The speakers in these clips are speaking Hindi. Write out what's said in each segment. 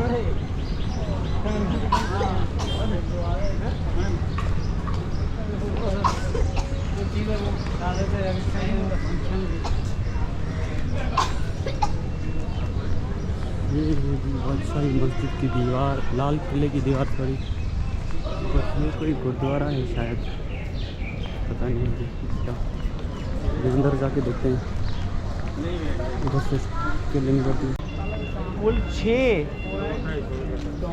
ये बादशाही मस्जिद की दीवार, लाल किले की दीवार सॉरी, बस ये कोई गुरुद्वारा है शायद, पता नहीं है इसका। अंदर जाके देखते हैं। बस किले में कुल 6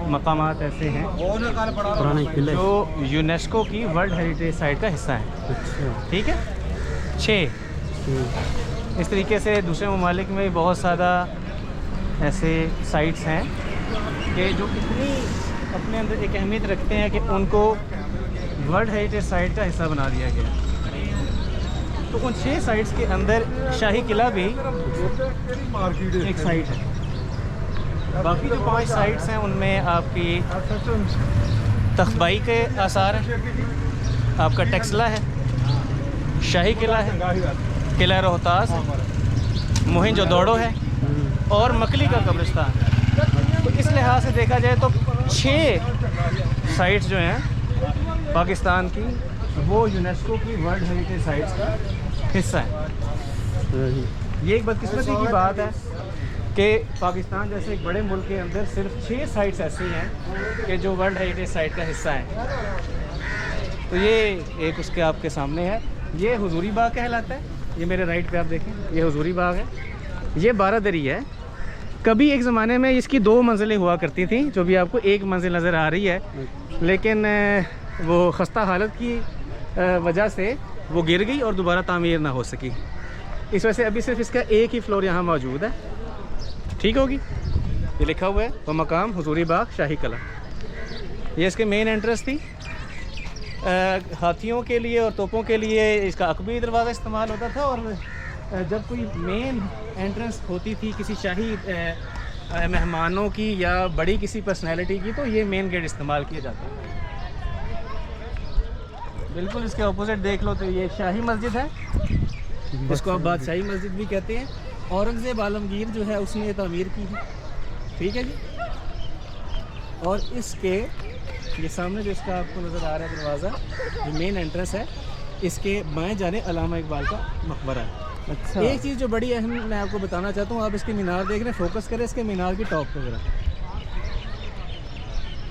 मकामात ऐसे हैं पुराने किले जो यूनेस्को की वर्ल्ड हेरिटेज साइट का हिस्सा है। अच्छा। ठीक है, 6। इस तरीके से दूसरे ममालिक में बहुत ज़्यादा ऐसे साइट्स हैं कि जो इतनी अपने अंदर एक अहमियत रखते हैं कि उनको वर्ल्ड हेरिटेज साइट का हिस्सा बना दिया गया। तो उन 6 साइट्स के अंदर शाही किला भी एक साइट है। बाकी जो 5 साइट्स हैं उनमें आपकी तख्तबाई के आसार हैं, आपका टेक्सला है, शाही किला है, किला रोहतास है, मोहनजोदड़ो है और मकली का कब्रिस्तान। तो इस लिहाज से देखा जाए तो 6 साइट्स जो हैं पाकिस्तान की, वो यूनेस्को की वर्ल्ड हेरिटेज साइट्स का हिस्सा है। ये एक बदकिस्मती की बात है कि पाकिस्तान जैसे एक बड़े मुल्क के अंदर सिर्फ 6 साइट्स ऐसी हैं कि जो वर्ल्ड हेरिटेज साइट का हिस्सा हैं। तो ये एक उसके आपके सामने है, ये हुजूरी बाग कहलाता है। ये मेरे राइट पे आप देखें, ये हुजूरी बाग है। ये 12 दरी है। कभी एक ज़माने में इसकी 2 मंजिलें हुआ करती थी, जो भी आपको 1 मंजिल नज़र आ रही है, लेकिन वो खस्ता हालत की वजह से वो गिर गई और दोबारा तामीर ना हो सकी। इस वजह से अभी सिर्फ इसका एक ही फ्लोर यहाँ मौजूद है। ठीक होगी, ये लिखा हुआ है वो मकाम हुजूरी बाग शाही कला। ये इसके मेन एंट्रेंस थी। हाथियों के लिए और तोपों के लिए इसका अकबी दरवाज़ा इस्तेमाल होता था, और जब कोई मेन एंट्रेंस होती थी किसी शाही मेहमानों की या बड़ी किसी पर्सनैलिटी की, तो ये मेन गेट इस्तेमाल किया जाता है। बिल्कुल इसके ऑपोजिट देख लो तो ये शाही मस्जिद है, इसको आप बादशाही मस्जिद भी कहते हैं। औरंगज़ेब आलमगीर जो है उसने तामीर की है। ठीक है जी। और इसके ये सामने जो इसका आपको नज़र आ रहा है दरवाज़ा, ये मेन एंट्रेंस है, इसके बाएं जाने अल्लामा इकबाल का मकबरा है। अच्छा। एक चीज़ जो बड़ी अहम मैं आपको बताना चाहता हूँ, आप इसके मीनार देख रहे हैं, फोकस करें इसके मीनार की टॉप पे ज़रा।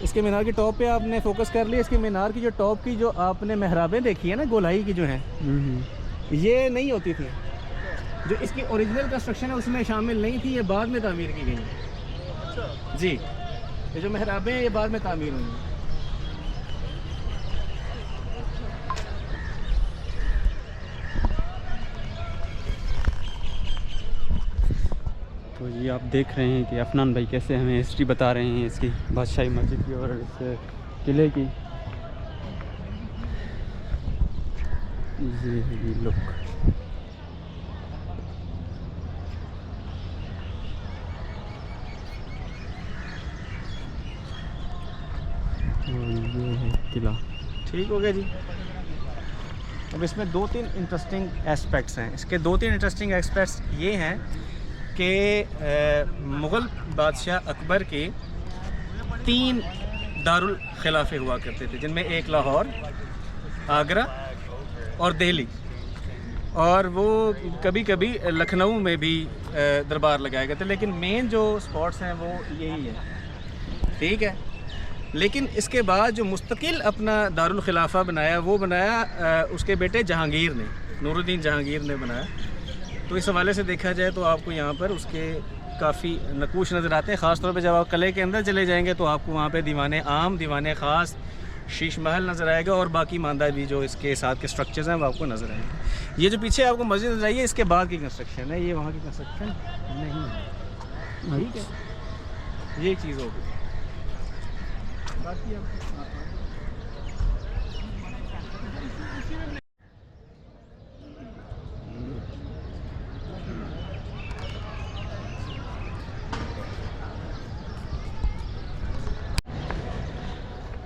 इसके मीनार की टॉप पे आपने फोकस कर लिया। इसके मीनार की जो टॉप की जो आपने मेहराबें देखी है ना, गोलाई की जो हैं, ये नहीं होती थी। जो इसकी ओरिजिनल कंस्ट्रक्शन है उसमें शामिल नहीं थी, ये बाद में तामीर की गई है जी। ये जो मेहराबें हैं ये बाद में तामीर हुई हैं। तो ये आप देख रहे हैं कि अफनान भाई कैसे हमें हिस्ट्री बता रहे हैं इसकी, बादशाही मस्जिद की और इस किले की। ये लुक, और ये है किला। ठीक हो गया जी। अब इसमें 2-3 इंटरेस्टिंग एस्पेक्ट्स हैं। इसके 2-3 इंटरेस्टिंग एस्पेक्ट्स ये हैं कि मुग़ल बादशाह अकबर के 3 दारुल खिलाफे हुआ करते थे, जिनमें एक लाहौर, आगरा और दिल्ली, और वो कभी कभी लखनऊ में भी दरबार लगाए गए थे, लेकिन मेन जो स्पॉट्स हैं वो यही है। ठीक है। लेकिन इसके बाद जो मुस्तकिल अपना दारुल खिलाफा बनाया, वो बनाया उसके बेटे जहांगीर ने, नूरुद्दीन जहांगीर ने बनाया। तो इस हवाले से देखा जाए तो आपको यहाँ पर उसके काफ़ी नकूश नज़र आते हैं। ख़ास तौर पे जब आप किले के अंदर चले जाएंगे तो आपको वहाँ पे दीवाने आम, दीवाने ख़ास, शीश महल नज़र आएगा, और बाकी मानदा भी जो इसके साथ के स्ट्रक्चर्स हैं वो आपको नज़र आएंगे। ये जो पीछे आपको मस्जिद नज़र आई है, इसके बाद की कंस्ट्रक्शन है, ये वहाँ की कंस्ट्रक्शन नहीं है। ठीक है, ये चीज़ होगी। बाकी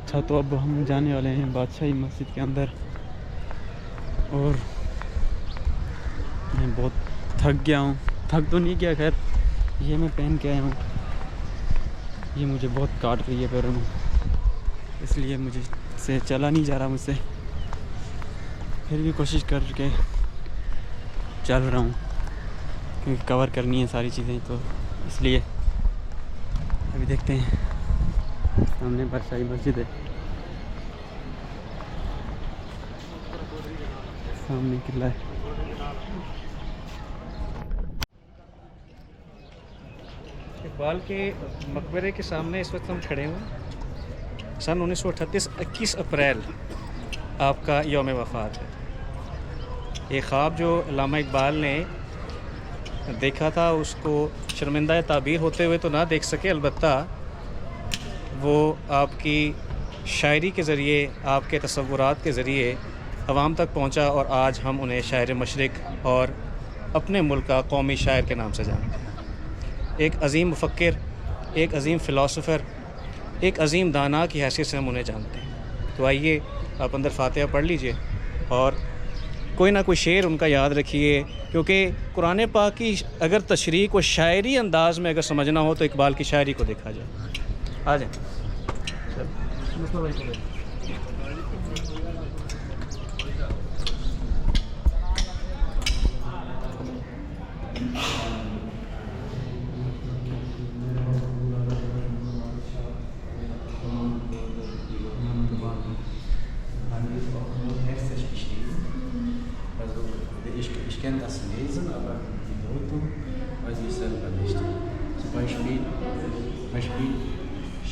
अच्छा, तो अब हम जाने वाले हैं बादशाही मस्जिद के अंदर, और मैं बहुत थक गया हूँ। थक तो नहीं गया, खैर ये मैं पहन के आया हूँ ये मुझे बहुत काट रही है पैरों में, इसलिए मुझे से चला नहीं जा रहा मुझसे, फिर भी कोशिश करके चल रहा हूँ क्योंकि कवर करनी है सारी चीज़ें, तो इसलिए अभी देखते हैं। सामने बादशाही मस्जिद है, सामने किला है। इकबाल के मकबरे के सामने इस वक्त हम खड़े हुए। सन 1938 21 अप्रैल आपका यौम वफ़ात है। ये ख्वाब जो अल्लामा इकबाल ने देखा था उसको शर्मिंदा ताबीर होते हुए तो ना देख सके, अलबत्ता वो आपकी शायरी के ज़रिए, आपके तसव्वुरात के ज़रिए अवाम तक पहुंचा, और आज हम उन्हें शायर मशरिक़ और अपने मुल्क का कौमी शायर के नाम से जानते हैं। एक अज़ीम मुफ़क्किर, एक अज़ीम फ़िलासफ़र, एक अज़ीम दाना की हैसियत से हम उन्हें जानते हैं। तो आइए आप अंदर फ़ातिहा पढ़ लीजिए और कोई ना कोई शेर उनका याद रखिए, क्योंकि कुरान पाक की अगर तशरीह को शायरी अंदाज़ में अगर समझना हो तो इकबाल की शायरी को देखा जाए। आ जाए। Ich kenne das Lesen, aber die Deutung weiß ich selber nicht. Zum Beispiel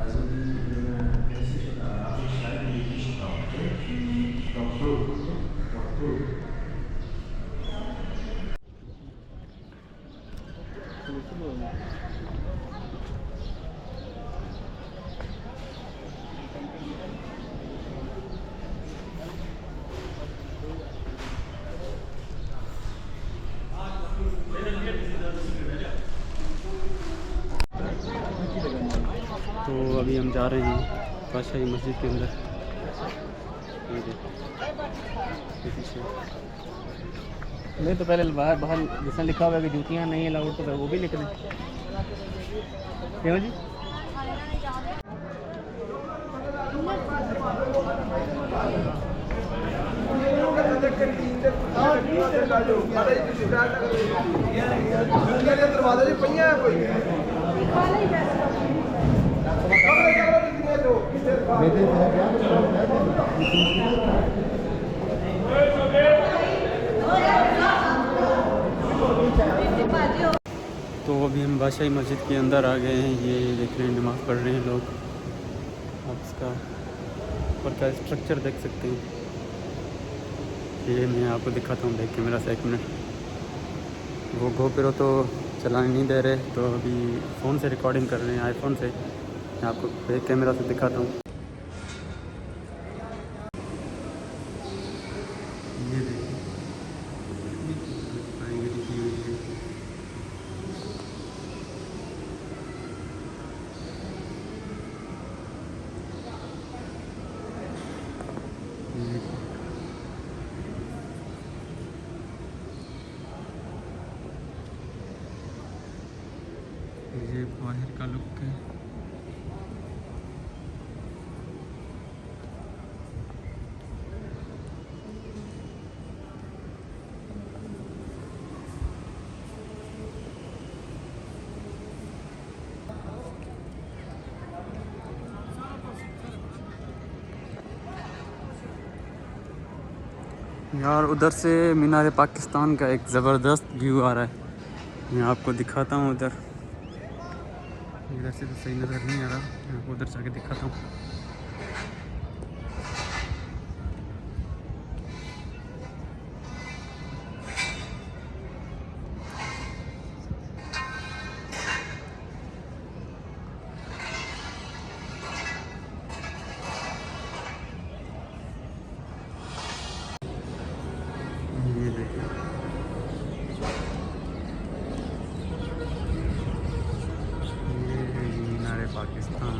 Also die klassische Arabisch die ich Doktor. तो अभी हम जा रहे हैं बादशाही मस्जिद के अंदर। ये देखो, ये पीछे नहीं तो पहले बाहर बाहर जिसने लिखा हुआ है कि जूतियाँ नहीं अलाउड, तो वो भी लिख दें। क्यों जी? तो अभी हम बादशाही मस्जिद के अंदर आ गए हैं। ये देख रहे हैं नमाज़ पढ़ रहे हैं लोग। आप इसका ऊपर का स्ट्रक्चर देख सकते हैं। ये मैं आपको दिखाता हूँ बैक कैमरा से, एक मिनट। वो GoPro तो चलाने नहीं दे रहे, तो अभी फ़ोन से रिकॉर्डिंग कर रहे हैं, आईफोन से। मैं आपको बैक कैमरा से दिखाता हूँ। ये देखिए, ये बाहर का लुक है। यार उधर से मीनार पाकिस्तान का एक ज़बरदस्त व्यू आ रहा है। मैं आपको दिखाता हूँ उधर। इधर से तो सही नज़र नहीं आ रहा, मैं आपको उधर जाके दिखाता हूँ। ये देखिए, ये है मीनार पाकिस्तान।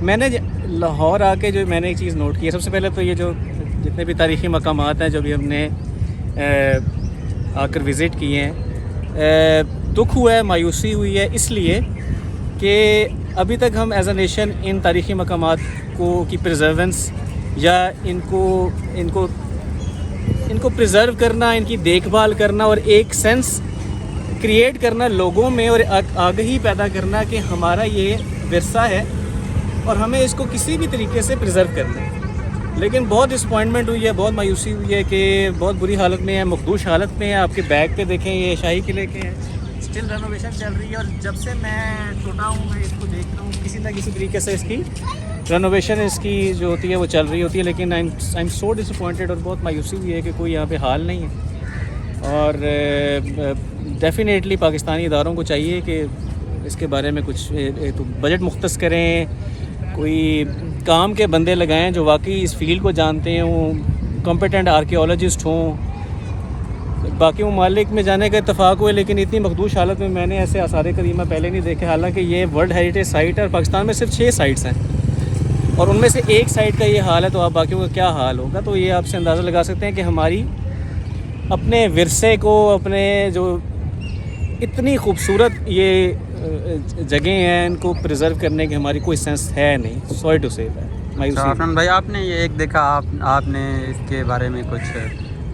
मैंने लाहौर आके जो मैंने एक चीज़ नोट की है, सबसे पहले तो ये जो जितने भी तारीख़ी मकामात हैं जो भी हमने आकर विज़िट किए हैं, दुख हुआ है, मायूसी हुई है, इसलिए कि अभी तक हम एज अ नेशन इन तारीख़ी मकामात को की प्रिजर्वेंस या इनको प्रिजर्व करना, इनकी देखभाल करना और एक सेंस क्रिएट करना लोगों में और आगाही पैदा करना कि हमारा ये विरसा है और हमें इसको किसी भी तरीके से प्रिजर्व करना है। लेकिन बहुत डिसअपॉइंटमेंट हुई है, बहुत मायूसी हुई है कि बहुत बुरी हालत में है, मखदूश हालत में है। आपके बैग पे देखें, ये शाही किले के हैं, स्टिल रेनोवेशन चल रही है और जब से मैं छोटा हूँ मैं इसको देख रहा हूँ किसी ना किसी तरीके से इसकी रेनोवेशन इसकी जो होती है वो चल रही होती है। लेकिन आई एम सो डिसअपॉइंटेड और बहुत मायूसी हुई है कि कोई यहाँ पे हाल नहीं है। और डेफिनेटली पाकिस्तानी इदारों को चाहिए कि इसके बारे में कुछ तो बजट मुख्तस करें, कोई काम के बंदे लगाएं जो वाकई इस फील्ड को जानते हैं, वो कॉम्पिटेंट आर्कियोलॉजिस्ट हों। बाकी ममालिक में जाने का इत्तेफाक हुए, लेकिन इतनी मखदूश हालत में मैंने ऐसे आसार करीमा पहले नहीं देखे। हालांकि ये वर्ल्ड हेरिटेज साइट है और पाकिस्तान में सिर्फ 6 साइट्स हैं और उनमें से एक साइट का ये हाल है, तो आप बाकियों का क्या हाल होगा। तो ये आपसे अंदाज़ा लगा सकते हैं कि हमारी अपने विरसे को, अपने जो इतनी खूबसूरत ये जगह हैं, इनको प्रिजर्व करने की हमारी कोई सेंस है नहीं। Sorry to say that. Afnan भाई, आपने ये एक देखा, आपने इसके बारे में कुछ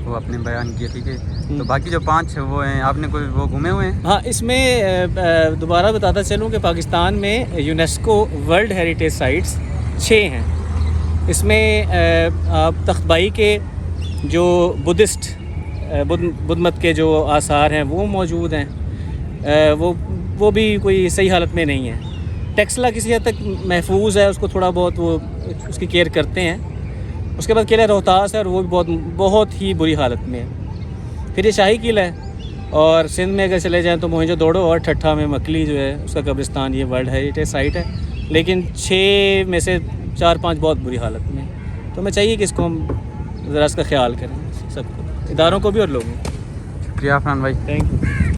वो अपने बयान किए, ठीक है, तो बाकी जो 5 वो हैं, आपने कोई वो घूमे हुए हैं? हाँ, इसमें दोबारा बताता चलूँ कि पाकिस्तान में यूनेस्को वर्ल्ड हेरिटेज साइट्स 6 हैं। इसमें आप तख्तबाई के जो बुद्धिस्ट बुद्ध मत के जो आसार हैं वो मौजूद हैं, वो भी कोई सही हालत में नहीं है। टेक्सला किसी हद तक महफूज है, उसको थोड़ा बहुत वो उसकी केयर करते हैं। उसके बाद किला रोहतास है और वो भी बहुत ही बुरी हालत में है। फिर ये शाही किला है और सिंध में अगर चले जाएँ तो मोहनजोदड़ो और ठट्ठा में मकली जो है उसका कब्रिस्तान, ये वर्ल्ड हेरिटेज साइट है। लेकिन 6 में से 4-5 बहुत बुरी हालत में है। तो मैं चाहिए कि इसको हम ज़रा इसका ख्याल करें, सबको, इदारों को भी और लोगों को। शुक्रिया अफनान भाई। Thank you.